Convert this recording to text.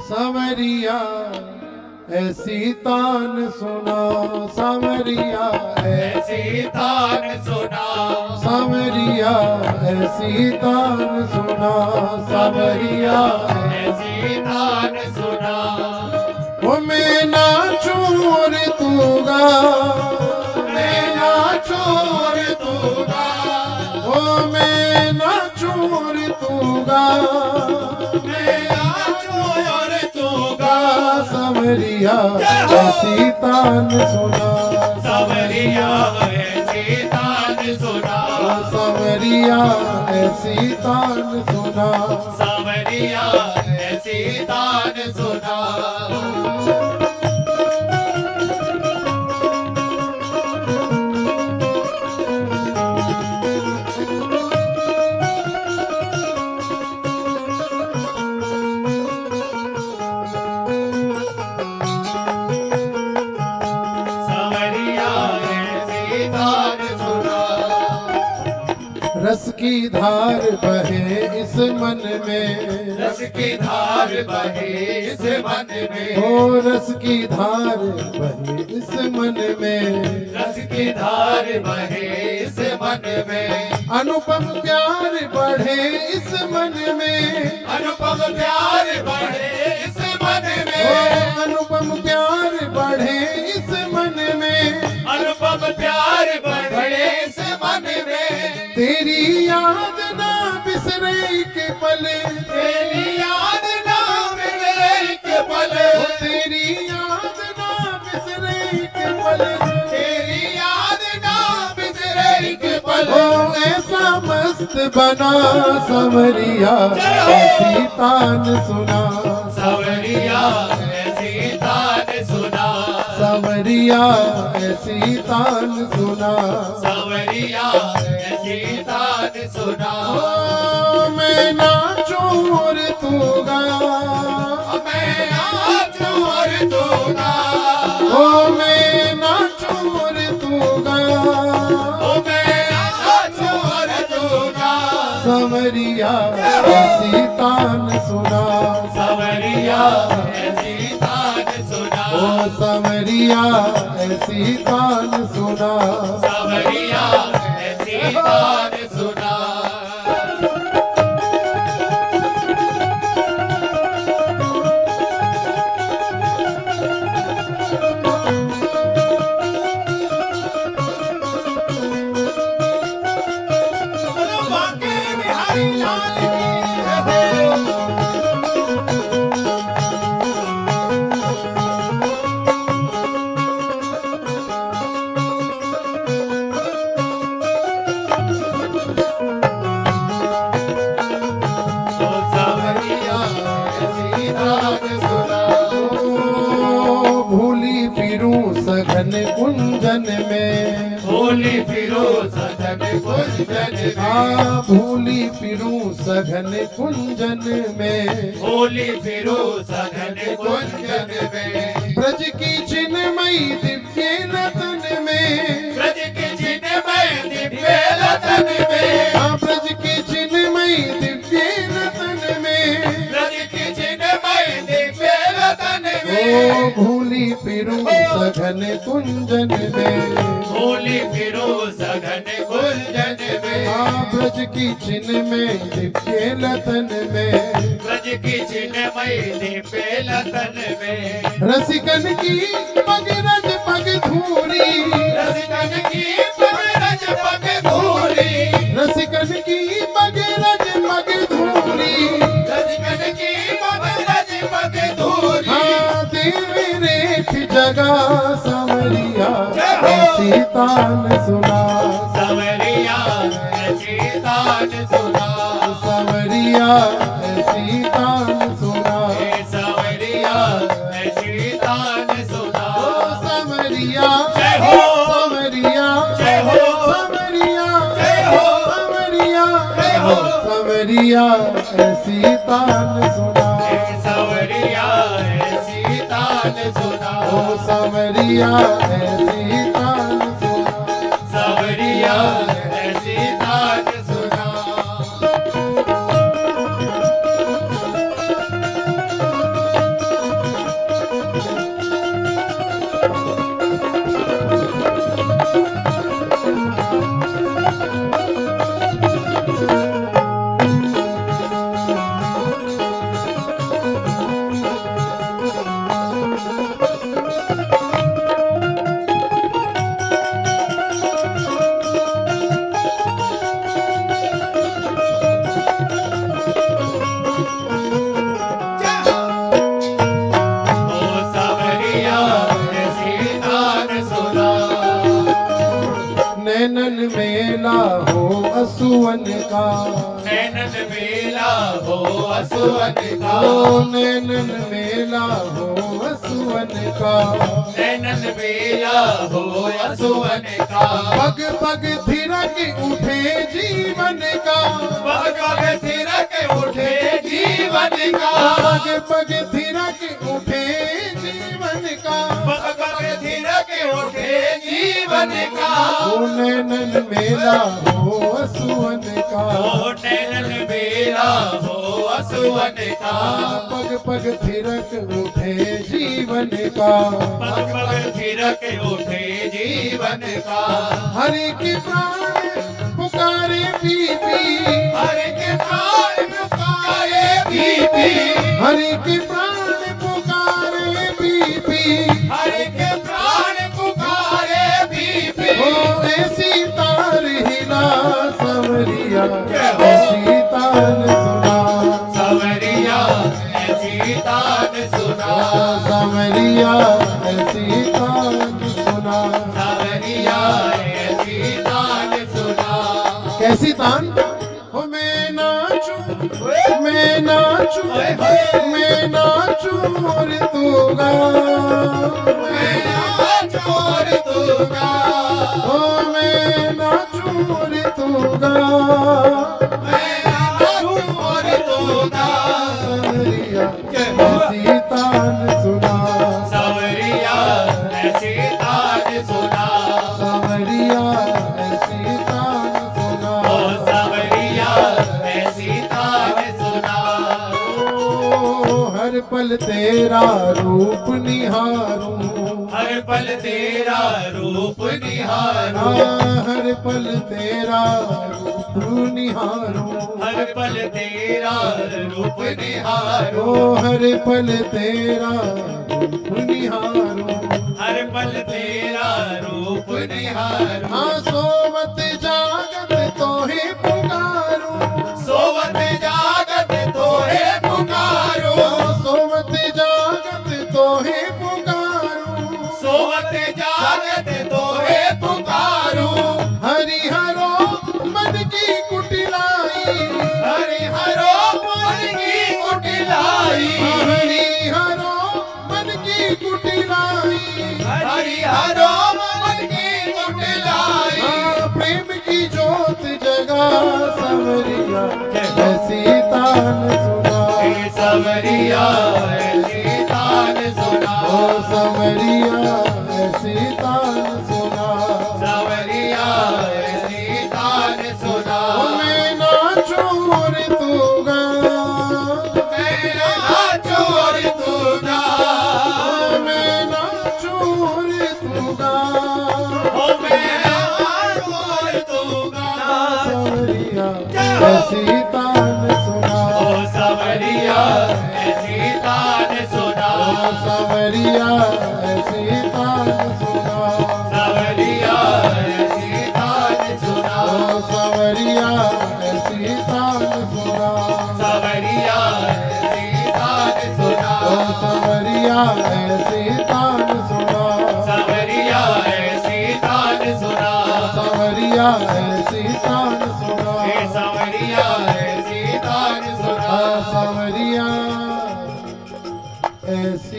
सांवरिया ऐसी तान सुना, सांवरिया ऐसी तान सुना, सांवरिया ऐसी तान सुना, सांवरिया ऐसी तान सुना। वो मैं नाचूं और तू गा, मैं नाचूं और तू गा, वो मैं नाचूं और तू गा, मैं नाचूं और तू गा। सांवरिया ऐसी तान सुना, सांवरिया ऐसी तान सुना, सांवरिया ऐसी तान सुना, सांवरिया ऐसी तान सुना। रस की धार बहे इस मन में, रस की धार बहे इस मन में, ओ रस की धार बहे इस मन में, रस की धार बहे इस मन में, अनुपम प्यार बढ़े इस मन में, अनुपम प्यार बढ़े इस मन ओ में, अनुपम प्यार बढ़े इस मन में, अनुपम प्यार बढ़े इस मन में। तेरी याद ना बिसरे के पल, तेरी याद ना बिसरे एक पल, तेरी याद ना बिसरे के पल, तेरी याद ना बिसरे एक पल। ओ ऐसा मस्त बना सांवरिया ऐसी तान सुना, सांवरिया ऐसी तान सुना, सांवरिया ऐसी तान सुना, सांवरिया ऐसी तान सुना। ओ मैं नाचूं और तू गा, मैं नाचूं और तू गा, ओ मैं नाचूं और तू गा, ओ मैं नाचूं और तू गा। सांवरिया ऐसी तान सुना, सांवरिया ऐसी तान सुना, ओ सांवरिया ऐसी तान सुना, सांवरिया ऐसी तान सुना। बांके बिहारी लाल की जय। सांवरिया ऐसी तान सुना, ओ भूली फिरूं सघन कुंजन में, भोली फिरो सजन कुंजन में, आ भूली फिरूं सघन कुंजन में, भोली फिरो सजन कुंजन में, ब्रज की चिन्मयी दिव्य रतन में, ब्रज के चिन्मय दिव्य रतन में, आ ब्रज की चिन्मयी दिव्य रतन में, ब्रज के चिन्मय दिव्य रतन ओ में, भूली फिरूं सघन कुंजन में, भोली फिरो सघन कुंजन में, आ ब्रज की चिन्मयी दिव्य रतन में, ब्रज की चिन्मय दिव्य रतन में, रसिकन की पग रज पग धूरी, रसिकन की पग पग धूरी, रसिकन की पग रज पग धूरी, रसिकन की पग धूरी। हाँ देवी रेख जगा सांवरिया जय हो। ऐसी तान सुना, सांवरिया ऐसी तान सुना, सांवरिया ऐसी तान सुना, हे सांवरिया ऐसी तान सुना। सांवरिया जय हो। सांवरिया जय हो। सांवरिया जय हो। सांवरिया जय हो। सांवरिया ऐसी तान सुना, हे सांवरिया ऐसी तान सुना, ओ सांवरिया ऐसी तान सुना, सांवरिया ऐसी तान सुना। मेला हो असुवन का, नैनन मेला हो असुवन का, ओ नैनन मेला हो असुवन का, नैनन मेला हो असुवन का, पग पग थिरक उठे जीवन का, पग पग थिरक उठे जीवन का, पग पग थिरक उठे जीवन का, पग पग थिरक उठे जीवन का, ओ नैनन मेला हो असुवन का, ओ नैनन मेला हो असुवन का, पग पग थिरक उठे जीवन का, पग पग थिरक उठे जीवन का, हरि की प्राण पुकारे पीपी, हरि के प्राण पुकारे पीपी, हरि की प्राण पुकारे पीपी, हरि के प्राण पुकारे पीपी, ओ ऐसी तार हिला सवरिया, ऐसी तान सुना, सवरिया ऐसी तान सुना, सवरिया ऐसी तान सुना, सवरिया ऐसी तान सुना, कैसी तान हो मैं नाचूं, मैं नाचूं, मैं नाचूं और तू गा, मैं नाचूं और तू गा, ओ मैं नाचूं और तू गा, मैं नाचूं और तू गा, सवरिया ऐसी तान सुना, सवरिया ऐसी तान सुना, सवरिया ऐसी तान सुना, ओ सवरिया ऐसी तान सुना, ओ हर पल तेरा रूप निहारूं, हर पल तेरा रूप निहारूं, हर पल तेरा रूप निहारूं, हर पल तेरा रूप निहारूं, ओ हर पल तेरा रूप निहारूं, हर पल तेरा रूप निहारूं, हाँ सोवत जागत तो ही पुकारूं, सोवत जागत तोहे पुकारो, सोवत जागत तो ही पुकारूं, सोवत जागत तोहे पुकारो, हरिहरो मन की कुटिलाई, हरिहरो मन की कुटिलाई, हरिहरो मन की कुटिलाई, हरिहरो मन की कुटिलाई, हाँ, प्रेम की जोत जगा सवरिया ऐसी तान सुना, हे सवरिया ऐसी तान सुना, ओ सवरिया ऐसी तान सुना, सवरिया ऐसी तान सुना, ओ मैं नाचूं और तू गा, मैं नाचूं और तू गा, ओ मैं नाचूं और तू गा, ओ मैं नाचूं और तू गा, सवरिया ऐसी तान सुना, ओ सवरिया ऐसी तान सुना, ओ सवरिया ऐसी तान सुना, सवरिया ऐसी तान सुना, ओ सवरिया ऐसी तान सुना, सवरिया ऐसी तान सुना, ओ सवरिया ऐसी तान सुना, सवरिया ऐसी तान सुना, सवरिया ऐसी तान सुना, हे सवरिया ऐसी तान सुना, सवरिया ऐसी